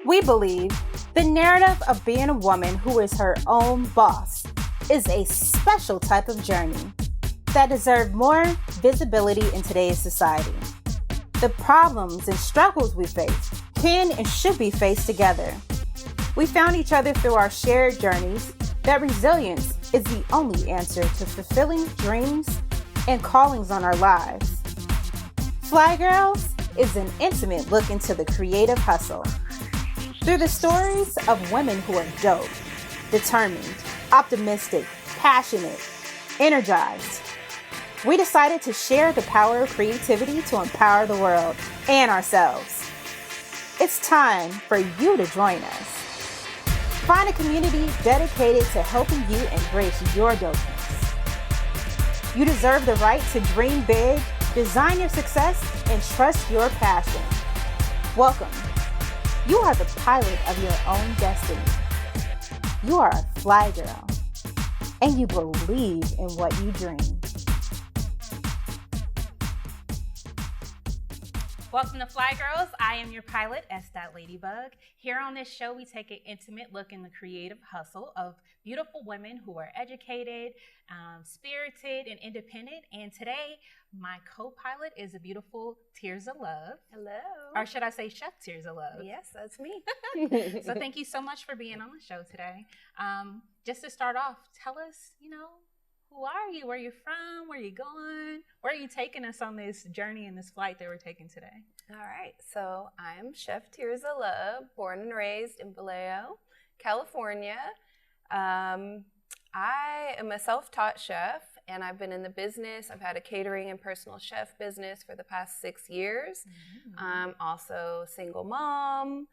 We believe the narrative of being a woman who is her own boss is a special type of journey that deserves more visibility in today's society. The problems and struggles we face can and should be faced together. We found each other through our shared journeys that resilience is the only answer to fulfilling dreams and callings on our lives. FlyGirls is an intimate look into the creative hustle. Through the stories of women who are dope, determined, optimistic, passionate, energized, we decided to share the power of creativity to empower the world and ourselves. It's time for you to join us. Find a community dedicated to helping you embrace your dopeness. You deserve the right to dream big, design your success, and trust your passion. Welcome. You are the pilot of your own destiny. You are a fly girl, and you believe in what you dream. Welcome to FlyGirls. I am your pilot, S.LadyBug. Here on this show, we take an intimate look in the creative hustle of beautiful women who are educated, spirited, and independent. And today, my co-pilot is a beautiful Tirzah Love. Hello. Or should I say Chef Tirzah Love? Yes, that's me. So thank you so much for being on the show today. Just to start off, tell us, who are you? Where are you from? Where are you going? Where are you taking us on this journey and this flight that we're taking today? All right. So I'm Chef Tirzah Love, born and raised in Vallejo, California. I am a self-taught chef, and I've been in the business. I've had a catering and personal chef business for the past 6 years. Mm-hmm. I'm also a single mom.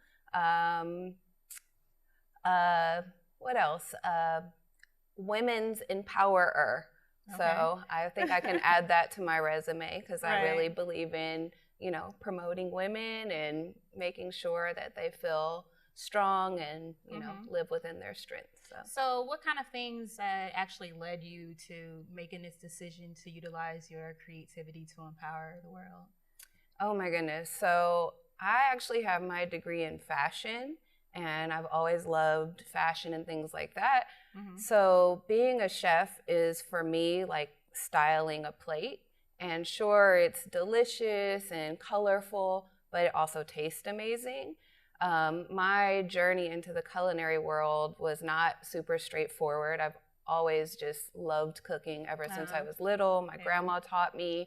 What else? Women's empowerer. Okay. So I think I can add that to my resume because I Right. really believe in, promoting women and making sure that they feel strong and, live within their strengths. So what kind of things actually led you to making this decision to utilize your creativity to empower the world? Oh my goodness. So I actually have my degree in fashion, and I've always loved fashion and things like that. Mm-hmm. So being a chef is for me like styling a plate. And sure, it's delicious and colorful, but it also tastes amazing. My journey into the culinary world was not super straightforward. I've always just loved cooking ever since I was little. My grandma taught me.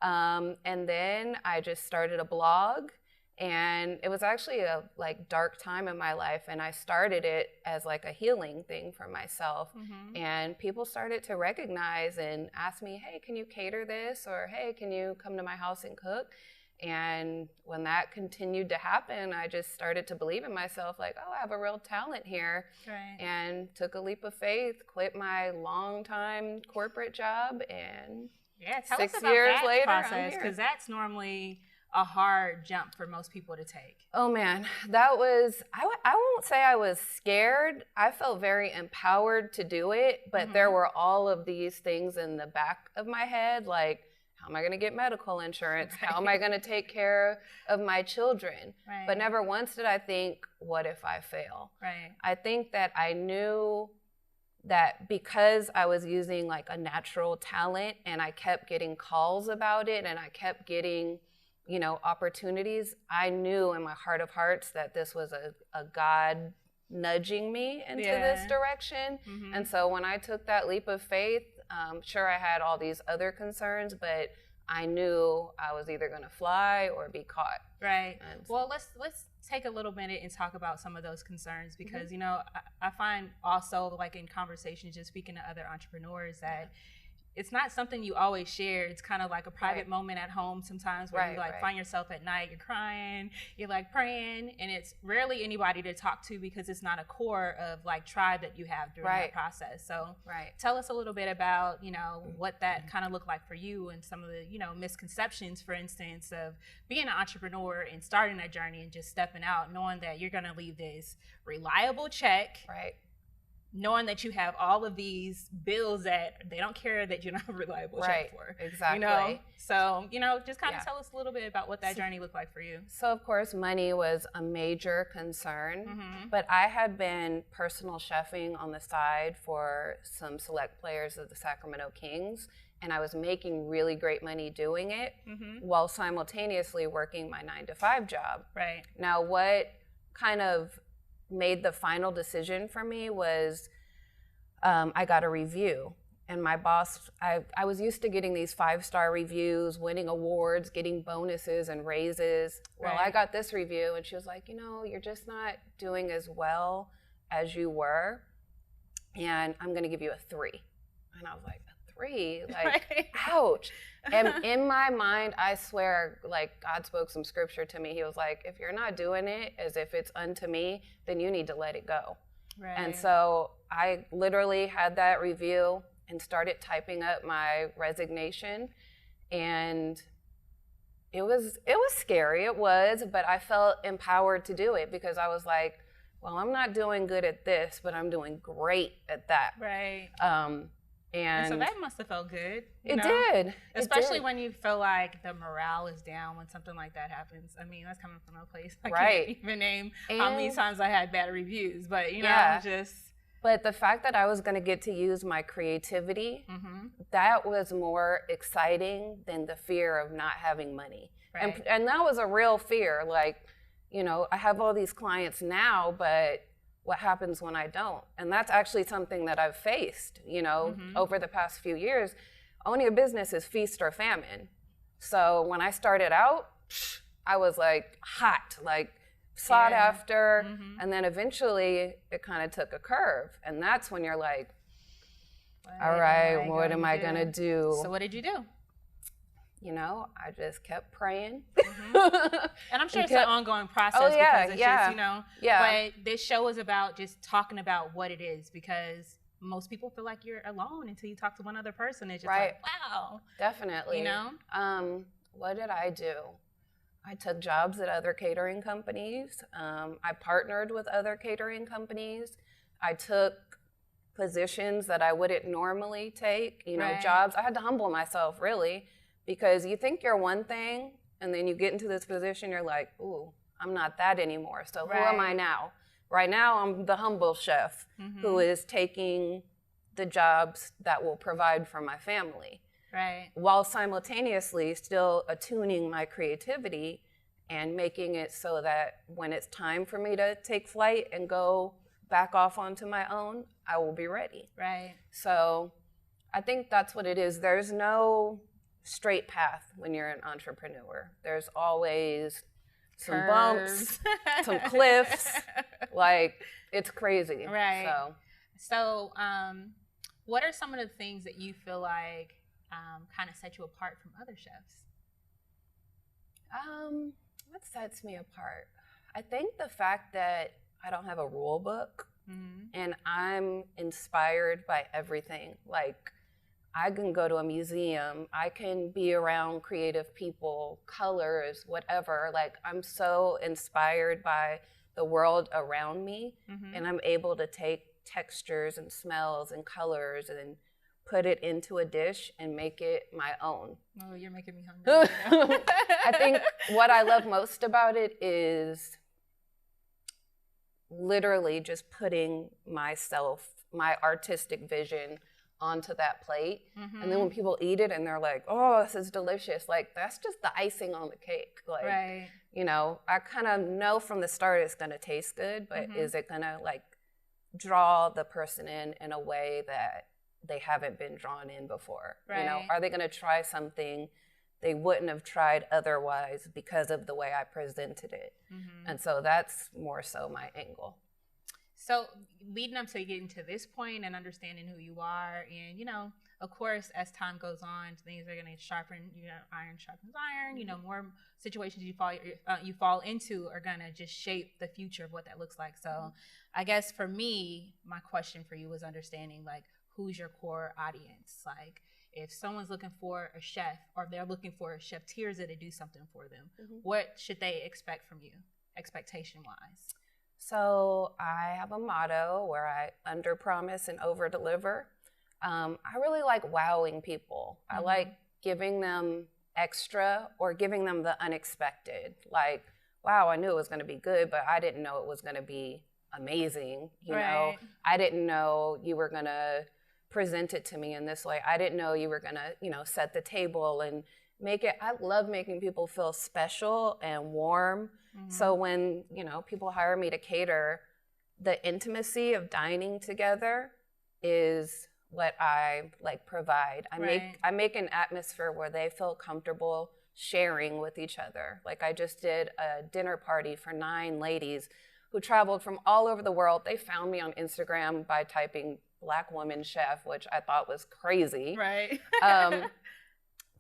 And then I just started a blog. And it was actually a dark time in my life, and I started it as like a healing thing for myself. Mm-hmm. And people started to recognize and ask me, hey, can you cater this? Or hey, can you come to my house and cook? And when that continued to happen, I just started to believe in myself, like, oh, I have a real talent here. Right. And took a leap of faith, quit my long-time corporate job, and Tell 6 us about years that later, I'm process, here. because that's normally a hard jump for most people to take. Oh man, that was, I won't say I was scared. I felt very empowered to do it, but Mm-hmm. there were all of these things in the back of my head, like, how am I going to get medical insurance? Right. How am I going to take care of my children? Right. But never once did I think, what if I fail? Right. I think that I knew that because I was using like a natural talent and I kept getting calls about it and I kept getting opportunities, I knew in my heart of hearts that this was a God nudging me into this direction. Mm-hmm. And so when I took that leap of faith, sure, I had all these other concerns, but I knew I was either going to fly or be caught. Right. Well, let's take a little minute and talk about some of those concerns, because, Mm-hmm. I find also, like in conversations, just speaking to other entrepreneurs, that it's not something you always share. It's kind of like a private moment at home sometimes, where you find yourself at night, you're crying, you're like praying, and it's rarely anybody to talk to because it's not a core of like tribe that you have during that process. So tell us a little bit about, what that kind of looked like for you and some of the, misconceptions, for instance, of being an entrepreneur and starting that journey and just stepping out, knowing that you're going to leave this reliable check. Right. knowing that you have all of these bills that they don't care that you're not a reliable chef for. Exactly. You know? So, you know, just kind of tell us a little bit about what that journey looked like for you. So, of course, money was a major concern, but I had been personal chefing on the side for some select players of the Sacramento Kings, and I was making really great money doing it while simultaneously working my 9-to-5 job. Right. Now, what kind of made the final decision for me was I got a review, and my boss, I was used to getting these 5-star reviews, winning awards, getting bonuses and raises. Well, I got this review, and she was like, you know, you're just not doing as well as you were, and I'm going to give you a 3. And I was like, a 3? Like, ouch. And in my mind, I swear, like, God spoke some scripture to me. He was like, if you're not doing it as if it's unto me, then you need to let it go. Right. And so I literally had that review and started typing up my resignation. And it was scary, it was, but I felt empowered to do it because I was like, well, I'm not doing good at this, but I'm doing great at that. Right. And so that must have felt good. It did. Especially when you feel like the morale is down when something like that happens. I mean, that's coming from a place I can't even name how many times I had bad reviews. But, you know, just... But the fact that I was going to get to use my creativity, that was more exciting than the fear of not having money. Right. And that was a real fear. Like, you know, I have all these clients now, but what happens when I don't? And that's actually something that I've faced, you know, over the past few years. Owning a business is feast or famine. So when I started out, I was like hot, like sought after. And then eventually it kind of took a curve. And that's when you're like, all right, what am I going to do? So what did you do? You know, I just kept praying. And I'm sure it's an ongoing process because it's just, you know, but this show is about just talking about what it is because most people feel like you're alone until you talk to one other person. It's just like, wow. Definitely. You know? What did I do? I took jobs at other catering companies. I partnered with other catering companies. I took positions that I wouldn't normally take, you know, jobs. I had to humble myself, really. Because you think you're one thing, and then you get into this position, you're like, ooh, I'm not that anymore. So who am I now? Right now, I'm the humble chef who is taking the jobs that will provide for my family. Right. While simultaneously still attuning my creativity and making it so that when it's time for me to take flight and go back off onto my own, I will be ready. Right. So I think that's what it is. There's no straight path when you're an entrepreneur. There's always some bumps, some cliffs. Like, it's crazy. Right. So what are some of the things that you feel like kind of set you apart from other chefs? What sets me apart? I think the fact that I don't have a rule book and I'm inspired by everything. Like, I can go to a museum, I can be around creative people, colors, whatever. Like, I'm so inspired by the world around me, and I'm able to take textures and smells and colors and put it into a dish and make it my own. Oh, you're making me hungry. I think what I love most about it is literally just putting myself, my artistic vision onto that plate. And then when people eat it and they're like, oh, this is delicious, like, that's just the icing on the cake. Like, you know, I kind of know from the start it's gonna taste good, but is it gonna like draw the person in a way that they haven't been drawn in before? You know, are they gonna try something they wouldn't have tried otherwise because of the way I presented it? And so that's more so my angle. So leading up to getting to this point and understanding who you are, and, you know, of course, as time goes on, things are going to sharpen, you know, iron sharpens iron, you know, more situations you fall into are going to just shape the future of what that looks like. So I guess for me, my question for you was understanding, like, who's your core audience? Like, if someone's looking for a chef or they're looking for Chef Tirzah to do something for them, what should they expect from you, expectation-wise? So I have a motto where I underpromise and overdeliver. I really like wowing people. I like giving them extra or giving them the unexpected. Like, wow, I knew it was going to be good, but I didn't know it was going to be amazing. You know, I didn't know you were going to present it to me in this way. I didn't know you were going to, you know, set the table and make it. I love making people feel special and warm. So when, you know, people hire me to cater, the intimacy of dining together is what I like provide. I make an atmosphere where they feel comfortable sharing with each other. Like I just did a dinner party for 9 ladies who traveled from all over the world. They found me on Instagram by typing Black woman chef, which I thought was crazy. Right.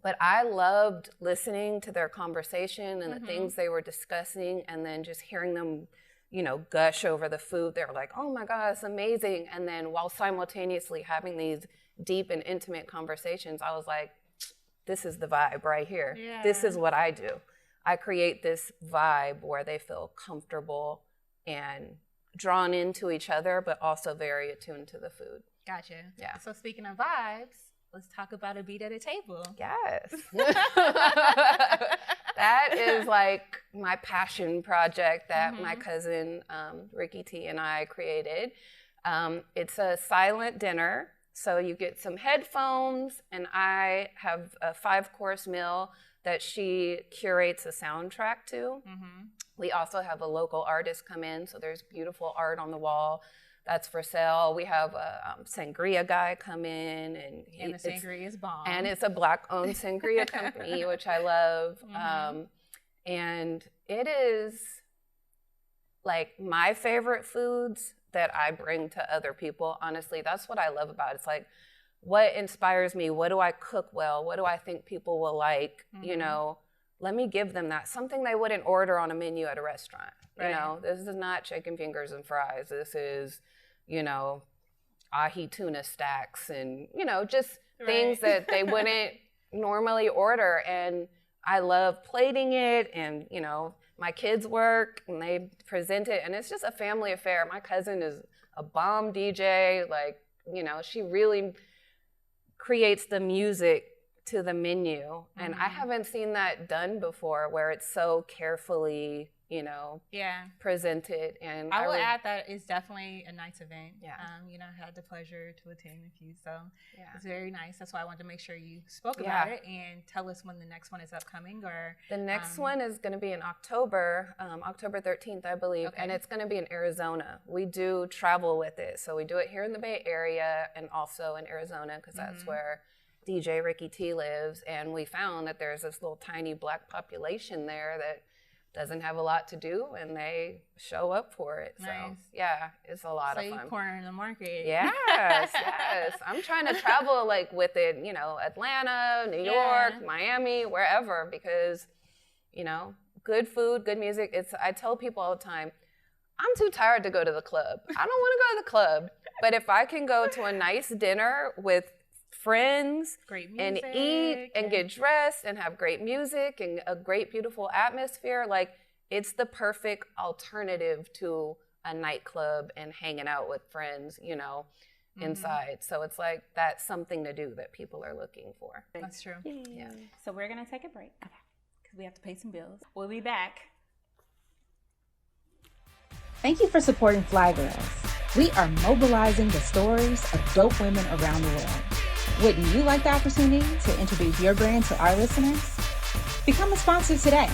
But I loved listening to their conversation and the things they were discussing, and then just hearing them, you know, gush over the food. They were like, oh my God, it's amazing. And then while simultaneously having these deep and intimate conversations, I was like, this is the vibe right here. Yeah. This is what I do. I create this vibe where they feel comfortable and drawn into each other, but also very attuned to the food. Gotcha. Yeah. So speaking of vibes, let's talk about a beat at a table. Yes. That is like my passion project that my cousin Ricky T and I created. It's a silent dinner. So you get some headphones, and I have a 5-course meal that she curates a soundtrack to. We also have a local artist come in, so there's beautiful art on the wall that's for sale. We have a sangria guy come in, and the sangria is bomb. And it's a Black-owned sangria company, which I love. And it is like my favorite foods that I bring to other people. Honestly, that's what I love about it. It's like, what inspires me? What do I cook well? What do I think people will like? You know, let me give them that. Something they wouldn't order on a menu at a restaurant. You know, this is not chicken fingers and fries. This is, you know, ahi tuna stacks and, you know, just things that they wouldn't normally order. And I love plating it, and, you know, my kids work and they present it, and it's just a family affair. My cousin is a bomb DJ. Like, you know, she really creates the music to the menu. And I haven't seen that done before, where it's so carefully, you know, presented. And I will add that it's definitely a nice event. Yeah. You know, I had the pleasure to attend with you, so it's very nice. That's why I wanted to make sure you spoke about it and tell us when the next one is upcoming. Or the next one is going to be in October, October 13th, I believe, and it's going to be in Arizona. We do travel with it, so we do it here in the Bay Area and also in Arizona, because that's where DJ Ricky T lives. And we found that there's this little tiny Black population there that doesn't have a lot to do, and they show up for it. So yeah, it's a lot of fun. So you corner the market. Yes, yes. I'm trying to travel like with it, you know, Atlanta, New York, Miami, wherever, because, you know, good food, good music. I tell people all the time, I'm too tired to go to the club. I don't want to go to the club, but if I can go to a nice dinner with friends and eat and get dressed and have great music and a great, beautiful atmosphere, like, it's the perfect alternative to a nightclub and hanging out with friends, you know, inside. So it's like, that's something to do that people are looking for. That's true. Yeah. So we're going to take a break because we have to pay some bills. We'll be back. Thank you for supporting FlyGirls. We are mobilizing the stories of dope women around the world. Wouldn't you like the opportunity to introduce your brand to our listeners? Become a sponsor today,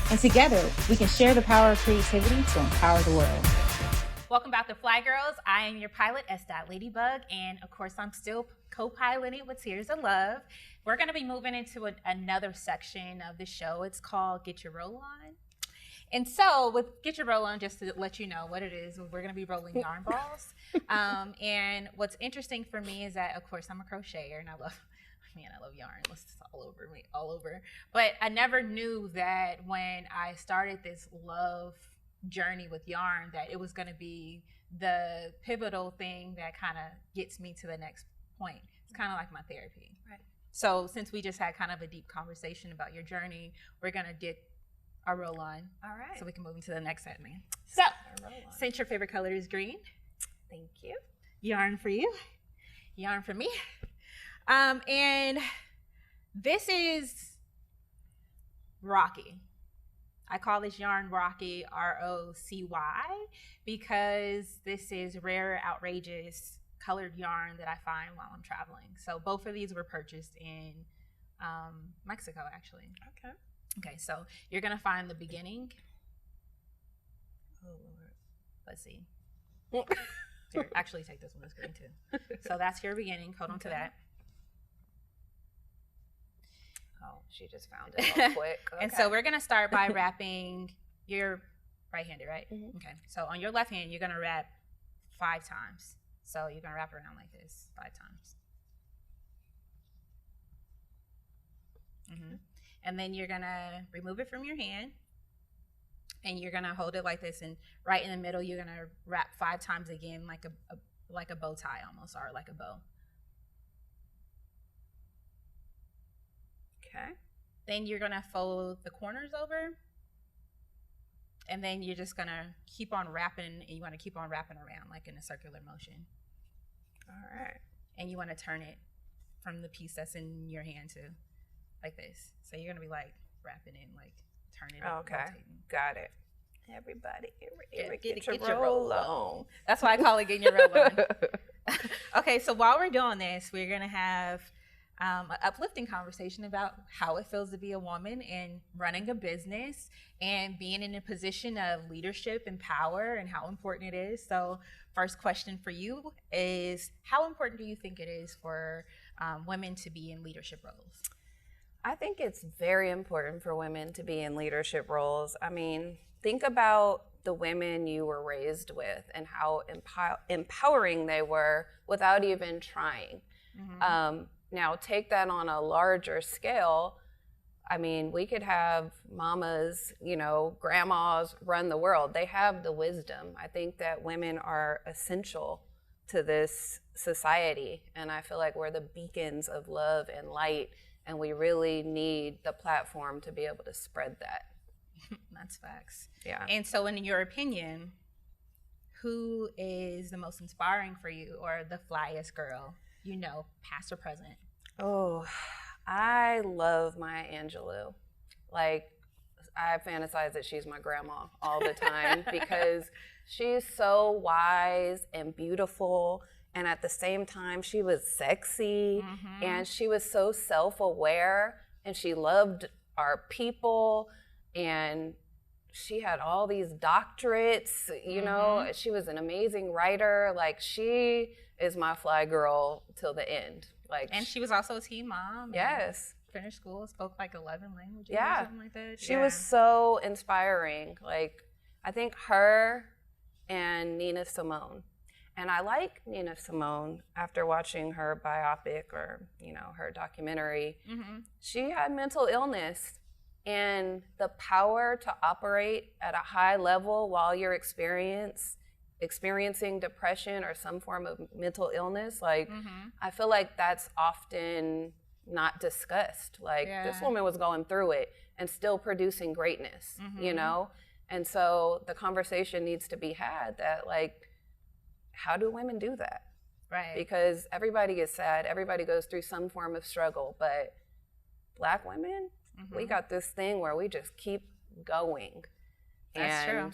and together we can share the power of creativity to empower the world. Welcome back to FlyGirls. I am your pilot, S.LadyBug, and of course I'm still co-piloting with Tirzah Love. We're going to be moving into another section of the show. It's called Get Your Roll On. And so with Get Your Roll On, just to let you know what it is, we're going to be rolling yarn balls. And what's interesting for me is that, of course, I'm a crocheter, and I love yarn. It's all over. But I never knew that when I started this love journey with yarn, that it was going to be the pivotal thing that kind of gets me to the next point. It's kind of like my therapy. Right. So since we just had kind of a deep conversation about your journey, we're going to get our roll on. All right. So we can move into the next segment. Since your favorite color is green, Thank you. yarn for you, yarn for me. And this is Rocky. I call this yarn Rocky, R-O-C-Y, because this is rare, outrageous colored yarn that I find while I'm traveling. So both of these were purchased in Mexico, actually. Okay. Okay, so you're gonna find the beginning. Oh Lord, let's see. Here, actually, take this one. It's green too. So that's your beginning. Hold on to that. Oh, she just found it real quick. Okay. And so we're gonna start by wrapping. You're right-handed, right? Mm-hmm. Okay. So on your left hand, you're gonna wrap 5 times. So you're gonna wrap around like this 5 times. Mm-hmm. And then you're gonna remove it from your hand, and you're gonna hold it like this. And right in the middle, you're gonna wrap 5 times again, like a bow tie almost, or like a bow. Okay. Then you're gonna fold the corners over, and then you're just gonna keep on wrapping, and you wanna keep on wrapping around like in a circular motion. All right. And you wanna turn it from the piece that's in your hand to like this. So you're gonna be like wrapping it, like turning it. Okay. Rotating. Got it. Everybody, Get your your roll roll on. That's why I call it getting your roll on. Okay, so while we're doing this, we're gonna have an uplifting conversation about how it feels to be a woman and running a business and being in a position of leadership and power and how important it is. So first question for you is, how important do you think it is for women to be in leadership roles? I think it's very important for women to be in leadership roles. I mean, think about the women you were raised with and how empowering they were without even trying. Mm-hmm. Now, take that on a larger scale. I mean, we could have mamas, grandmas run the world. They have the wisdom. I think that women are essential to this society, and I feel like we're the beacons of love and light, and we really need the platform to be able to spread that. That's facts. Yeah. And so in your opinion, who is the most inspiring for you, or the flyest girl, past or present? Oh, I love Maya Angelou. Like, I fantasize that she's my grandma all the time because she's so wise and beautiful, and at the same time she was sexy, mm-hmm. and she was so self-aware, and she loved our people, and she had all these doctorates, mm-hmm. She was an amazing writer. Like, she is my fly girl till the end. Like, and she was also a teen mom. Yes. Finished school, spoke like 11 languages, yeah. or something like that. She was so inspiring. Like, I think her and Nina Simone. And I like Nina Simone after watching her biopic or, her documentary. Mm-hmm. She had mental illness, and the power to operate at a high level while you're experiencing depression or some form of mental illness, like, mm-hmm. I feel like that's often not discussed. Like, this woman was going through it and still producing greatness, mm-hmm. And so the conversation needs to be had that, like, how do women do that? Right. Because everybody is sad, everybody goes through some form of struggle, but Black women, mm-hmm. we got this thing where we just keep going. That's true.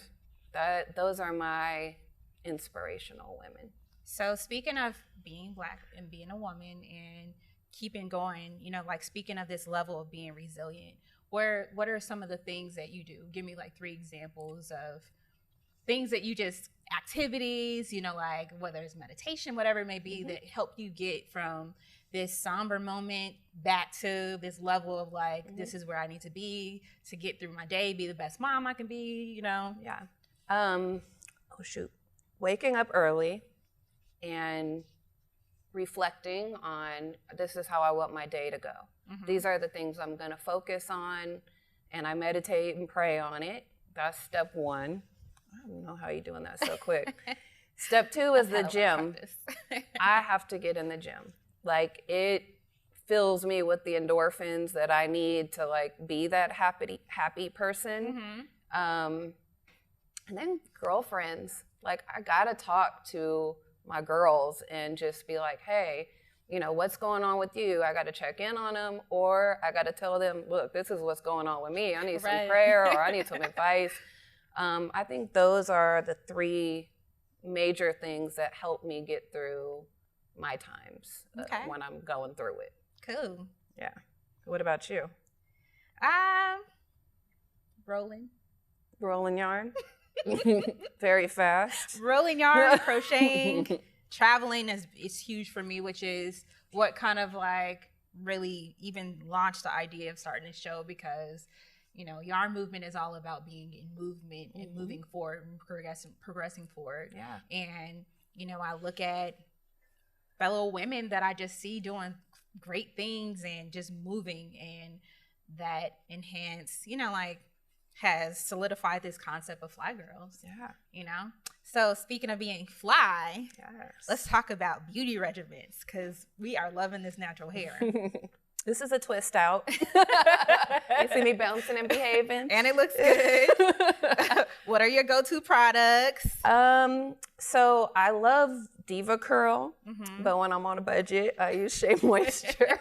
Those are my inspirational women. So speaking of being Black and being a woman and keeping going, speaking of this level of being resilient, what are some of the things that you do? Give me like 3 examples of things that you just, activities, like whether it's meditation, whatever it may be, mm-hmm. that help you get from this somber moment back to this level of like, mm-hmm. this is where I need to be to get through my day, be the best mom I can be, Yeah. Waking up early and reflecting on, this is how I want my day to go. Mm-hmm. These are the things I'm going to focus on, and I meditate and pray on it. That's step 1. I don't know how you're doing that so quick. Step 2 is the gym. I have to get in the gym. Like, it fills me with the endorphins that I need to, like, be that happy person. Mm-hmm. And then girlfriends, like I gotta talk to my girls and just be like, hey, you know, what's going on with you? I gotta check in on them, or I gotta tell them, look, this is what's going on with me. I need some prayer, or I need some advice. I think those are the 3 major things that help me get through my times when I'm going through it. Cool. Yeah. What about you? Rolling yarn. Very fast. Rolling yarn, crocheting, traveling is huge for me, which is what kind of like really even launched the idea of starting this show, because you know, yarn movement is all about being in movement and moving forward and progressing forward. Yeah. And you know, I look at fellow women that I just see doing great things and just moving, and that enhance, you know, like has solidified this concept of FlyGirls. Yeah. You know? So speaking of being fly, Yes. let's talk about beauty regimens, because we are loving this natural hair. This is a twist out. You see me bouncing and behaving. And it looks good. What are your go-to products? So I love Diva Curl, but when I'm on a budget, I use Shea Moisture.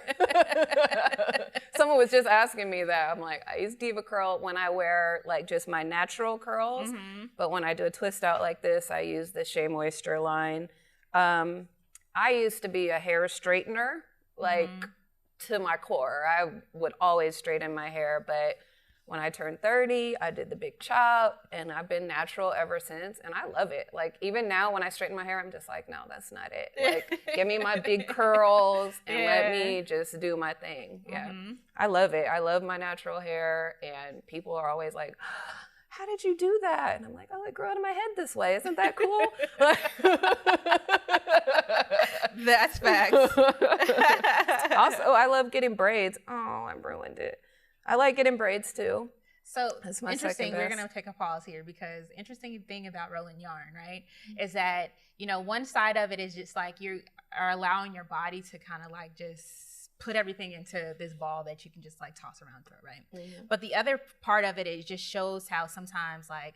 Someone was just asking me that. I'm like, I use Diva Curl when I wear like just my natural curls, but when I do a twist out like this, I use the Shea Moisture line. I used to be a hair straightener, like to my core. I would always straighten my hair, but when I turned 30, I did the big chop, and I've been natural ever since, and I love it. Like, even now when I straighten my hair, I'm just like, no, that's not it. Like, give me my big curls and let me just do my thing. Yeah. I love it. I love my natural hair, and people are always like, how did you do that? And I'm like, oh, it grew out of my head this way. Isn't that cool? That's facts. Also, I love getting braids. Oh, I ruined it. I like getting braids too. So interesting. We're going to take a pause here, because interesting thing about rolling yarn, right, is that, you know, one side of it is just like you are allowing your body to kind of like just put everything into this ball that you can just like toss around through, right? But the other part of it is just shows how sometimes, like,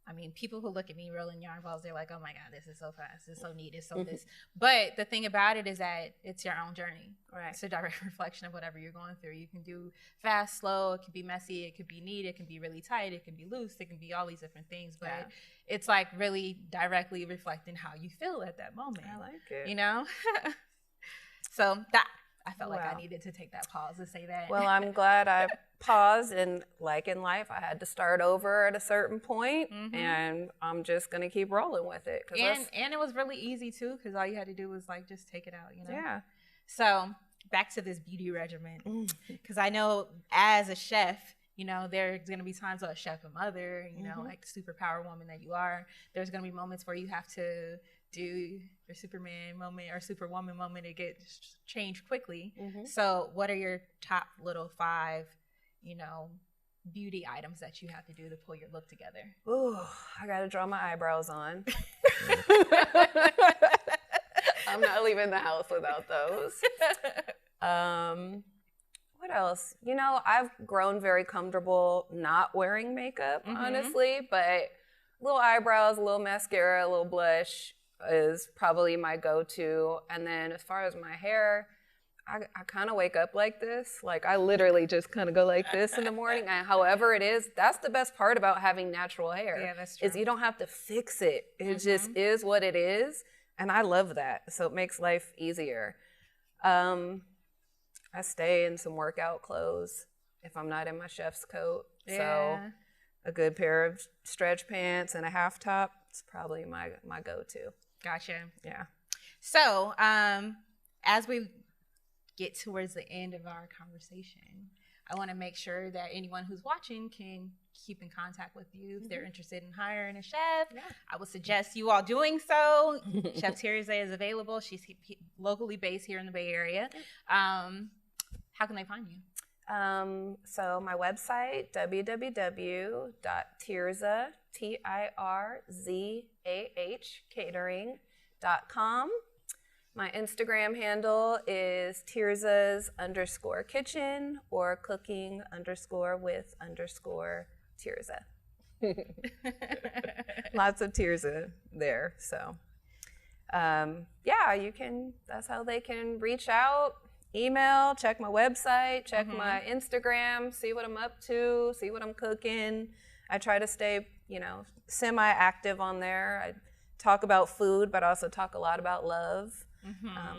I mean, people who look at me rolling yarn balls, they're like, oh my God, this is so fast. It's so neat. It's so this. But the thing about it is that it's your own journey. Right. It's a direct reflection of whatever you're going through. You can do fast, slow. It can be messy. It could be neat. It can be really tight. It can be loose. It can be all these different things. But it's like really directly reflecting how you feel at that moment. I like it. You know? So that, I felt like I needed to take that pause to say that. Well, I'm glad I paused, and like in life, I had to start over at a certain point, and I'm just going to keep rolling with it. And it was really easy too, because all you had to do was like just take it out, you know? Yeah. So back to this beauty regimen, because I know as a chef, you know, there's going to be times as a chef and mother, you know, like superpower woman that you are, there's going to be moments where you have to do your Superman moment or Superwoman moment to get changed quickly. So what are your top little 5, you know, beauty items that you have to do to pull your look together? Ooh, I got to draw my eyebrows on. I'm not leaving the house without those. What else? You know, I've grown very comfortable not wearing makeup, honestly, but little eyebrows, a little mascara, a little blush is probably my go-to. And then as far as my hair, I kind of wake up like this. Like, I literally just kind of go like this in the morning. And however it is, that's the best part about having natural hair. Yeah, that's true. Is you don't have to fix it. It just is what it is. And I love that. So it makes life easier. I stay in some workout clothes if I'm not in my chef's coat. Yeah. So a good pair of stretch pants and a half top is probably my go-to. Gotcha. Yeah. So as we get towards the end of our conversation, I want to make sure that anyone who's watching can keep in contact with you if they're interested in hiring a chef. Yeah. I would suggest you all doing so. Chef Tirzah is available. She's locally based here in the Bay Area. How can they find you? So my website, www.tirzah, Tirzah, catering.com. My Instagram handle is Tirzahs_kitchen or cooking_with_Tirzah. Lots of Tirzah there. So, yeah, that's how they can reach out, email, check my website, check my Instagram, see what I'm up to, see what I'm cooking. I try to stay, semi-active on there. I talk about food, but also talk a lot about love.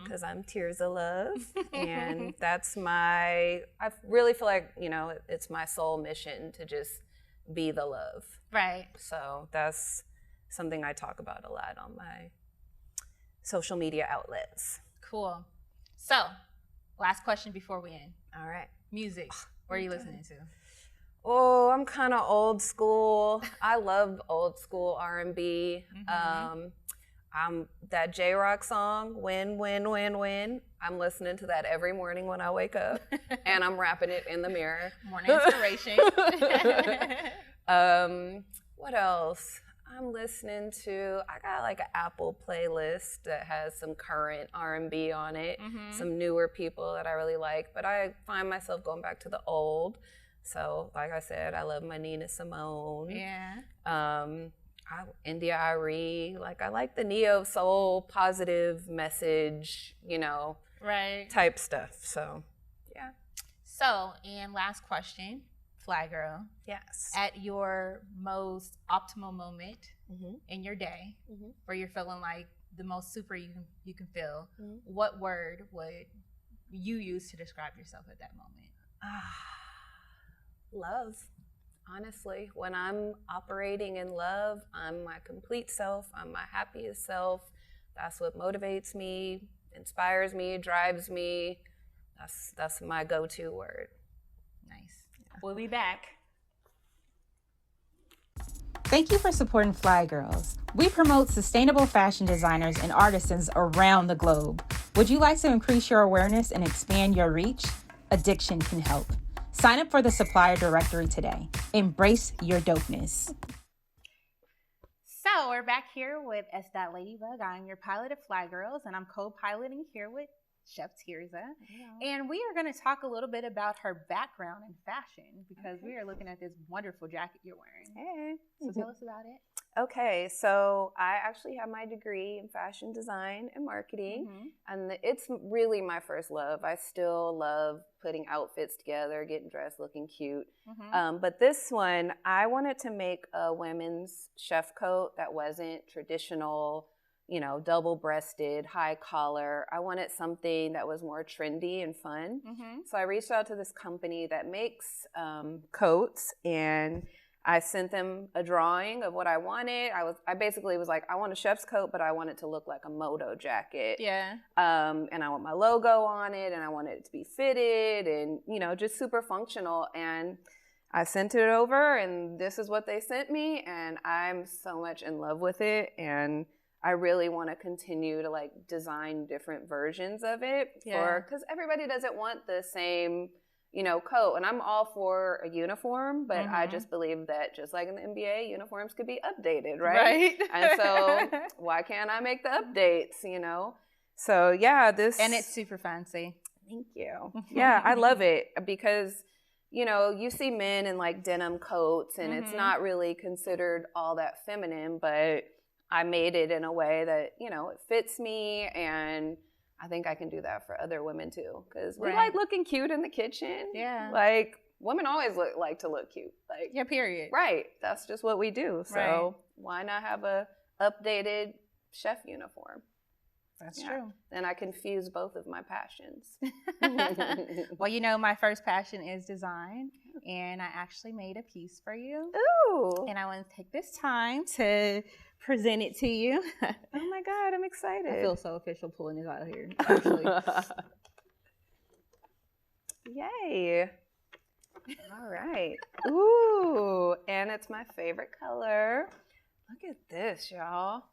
Because I'm Tirzah Love, and I really feel like, it's my soul mission to just be the love. Right. So that's something I talk about a lot on my social media outlets. Cool. So, last question before we end. All right. Music. What are you listening to? Oh, I'm kind of old school. I love old school R&B. That J-Rock song, Win, Win, Win, Win. I'm listening to that every morning when I wake up, and I'm rapping it in the mirror. Morning inspiration. What else? I'm listening to, I got like an Apple playlist that has some current R&B on it, some newer people that I really like, but I find myself going back to the old. So, like I said, I love my Nina Simone. Yeah. India Arie, I like the neo soul, positive message, right, type stuff. So, yeah. So, and last question, Fly Girl. Yes. At your most optimal moment in your day, where you're feeling like the most super you can feel, what word would you use to describe yourself at that moment? Love. Honestly, when I'm operating in love, I'm my complete self. I'm my happiest self. That's what motivates me, inspires me, drives me. That's my go-to word. Nice. Yeah. We'll be back. Thank you for supporting FlyGirls. We promote sustainable fashion designers and artisans around the globe. Would you like to increase your awareness and expand your reach? Addiction can help. Sign up for the supplier directory today. Embrace your dopeness. So we're back here with S.LadyBug. I'm your pilot of FlyGirls, and I'm co-piloting here with Chef Tirzah. And we are going to talk a little bit about her background in fashion, because we are looking at this wonderful jacket you're wearing. Hey. So tell us about it. Okay, so I actually have my degree in fashion design and marketing, and it's really my first love. I still love putting outfits together, getting dressed, looking cute. But this one, I wanted to make a women's chef coat that wasn't traditional, double-breasted, high collar. I wanted something that was more trendy and fun. So I reached out to this company that makes coats, and I sent them a drawing of what I wanted. I basically was like, I want a chef's coat, but I want it to look like a moto jacket. Yeah. And I want my logo on it, and I want it to be fitted and, just super functional. And I sent it over, and this is what they sent me. And I'm so much in love with it. And I really want to continue to design different versions of it because everybody doesn't want the same coat. And I'm all for a uniform, but I just believe that just like in the NBA, uniforms could be updated, right? And so why can't I make the updates, So yeah, And it's super fancy. Thank you. Yeah, I love it because, you see men in denim coats and it's not really considered all that feminine, but I made it in a way that, it fits me, and I think I can do that for other women too, because we like looking cute in the kitchen. Yeah. Women always like to look cute. Yeah, period. Right. That's just what we do. So why not have a updated chef uniform? That's true. Then I can fuse both of my passions. Well, my first passion is design, and I actually made a piece for you. Ooh. And I want to take this time to present it to you. Oh my God, I'm excited. I feel so official pulling this out of here, actually. Yay. All right. Ooh, and it's my favorite color. Look at this, y'all.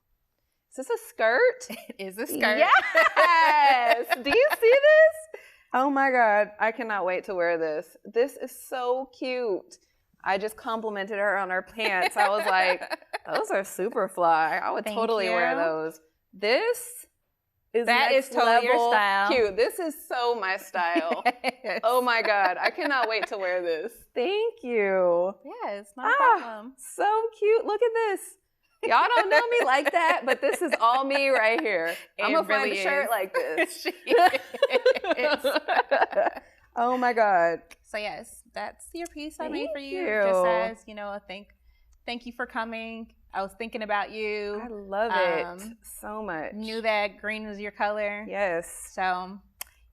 Is this a skirt? It is a skirt. Yes. Do you see this? Oh my God. I cannot wait to wear this. This is so cute. I just complimented her on her pants. I was like, those are super fly. I would totally wear those. This is that next is totally your level style. cute. This is so my style. Yes. Oh my God. I cannot wait to wear this. Thank you. Yeah, it's not a problem. So cute. Look at this. Y'all don't know me like that, but this is all me right here. I'm going to find a shirt like this. Oh my God. So yes, that's your piece I made Thank for you. you. Just as, you know, thank you for coming. I was thinking about you. I love it so much. Knew that green was your color. Yes. So,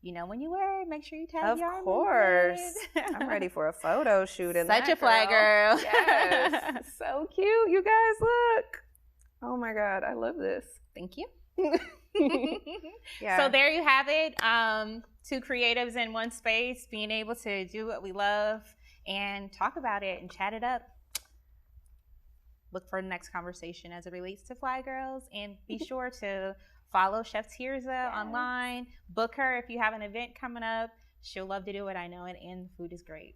you know, when you wear it, make sure you tag Of your course. I'm ready for a photo shoot in Such that, a fly girl. Yes. So cute. You guys, look. Oh my God. I love this. Thank you. Yeah. So there you have it. Two creatives in one space, being able to do what we love and talk about it and chat it up. Look for the next conversation as it relates to Fly Girls, and be sure to follow Chef Tirzah online. Book her if you have an event coming up. She'll love to do it, I know it, and the food is great.